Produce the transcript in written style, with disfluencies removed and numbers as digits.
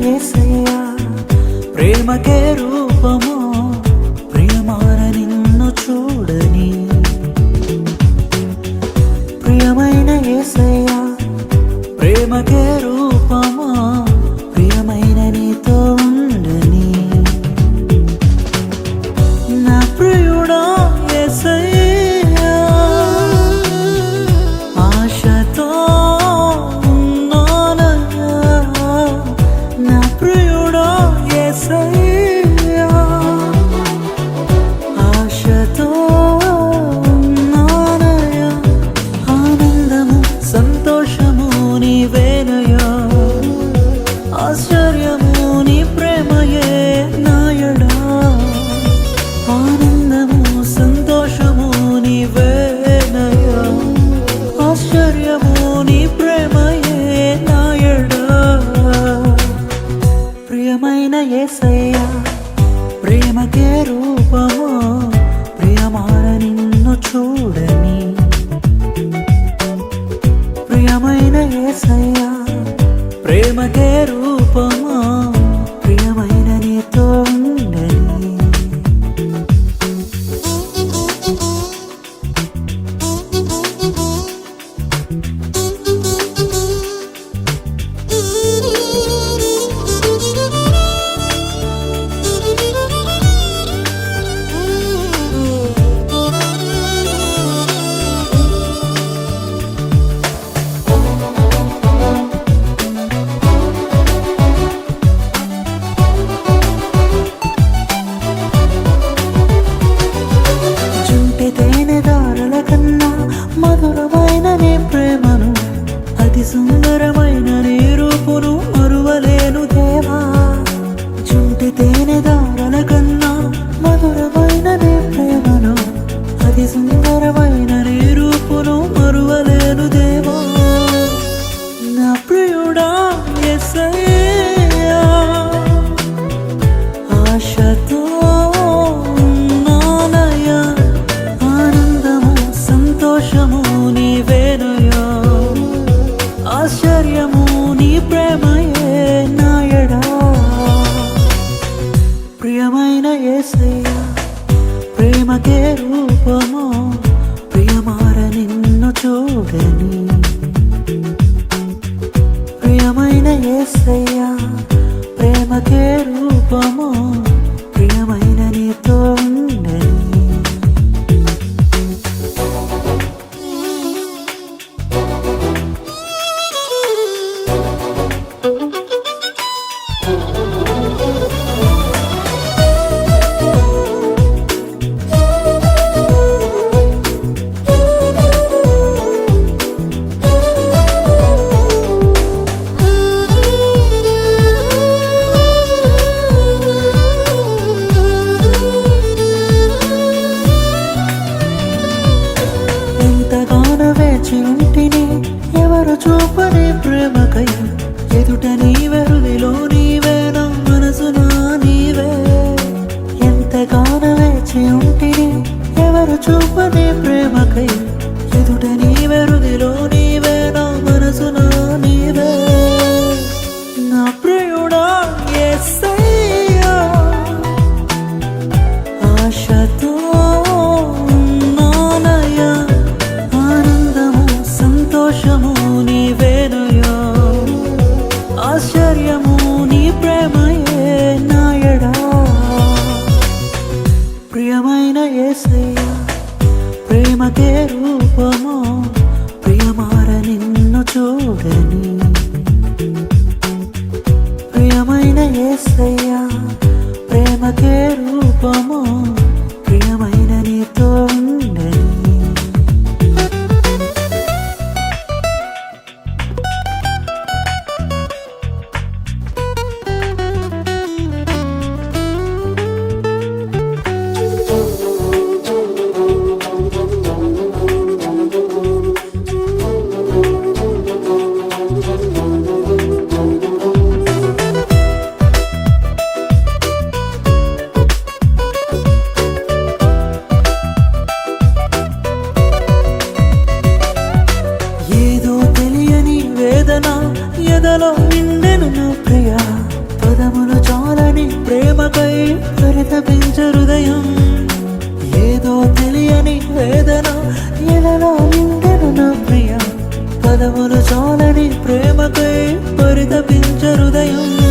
యేసయ్యా ప్రేమకే రూపము ప్రియమైన నిన్ను చూడని ప్రియమైన యేసయ్యా ప్రేమకే రూపము ప్రియమైన నీతో ఉండని నా ప్రియుడా యేసయ్యా ఆశతో ఉన్నానయ్యా నా ప్రియుడా యేసయ్యా ఆశతో ఉన్నానయ్యా ఆనందము సంతోషము నీవేనయ్యా ఆశ్చర్యము నీ ప్రేమయే నాయడా ఆనందము సంతోషము నీవేనయ్యా ఆశ్చర్యము నీ ప్రేమయే నాయడా ప్రియమైన యేసయ్యా ప్రేమకే రూపము ప్రియమైన నిన్ను చూడని ప్రియమైన యేసయ్యా ప్రేమకే రూపము ప్రియమైన నీతో ఉండని తేనెదారుల కన్నా మధురమైన నీ ప్రేమను అతి సుందరమైన నీ రూపును మరువలేను దేవా జుంటి తేనెదారుల కన్నా మధురమైన నీ ప్రేమను అతి సుందరమైన నీ రూపును మరువలేను దేవా నా ప్రియుడా యేసయ్యా ఆశతో సంతోషము నీవేనయ్యా ఆశ్చర్యము నీ ప్రేమయే నాయడా ప్రియమైన యేసయ్యా ప్రేమకే రూపము ప్రియమార నిన్ను చూడని ప్రియమైన యేసయ్యా ప్రేమకే రూపము ప్రియమైన నీతో ఉండని వేచి ఉంటిని ఎవరు చూపని ప్రేమకై ఎదుట నీవెరుదిలో నీవే నా మనసునా నీవే ఎంతగానో వేచి ఉంటిని ఎవరు చూపని ప్రేమకై ఎదుట నీవెరుదిలో నీవే నా మనసునా నీవే నా ప్రియుడా యేసయ్యా ఆశతో సంతోషము నీవేనయ్యా ఆశ్చర్యము నీ ప్రేమయే నాయడా ప్రియమైన యేసయ్యా ప్రేమకే రూపము ప్రియమార నిన్ను చూడని ప్రియమైన యేసయ్యా ప్రేమకే రూపము ప్రియమైన నీతో ఉండని పరితపించు హృదయం. ఏదో తెలియని వేదన ఎలలో నిండెను నా ప్రియ. పదములు చాలని ప్రేమకై పరితపించు హృదయం.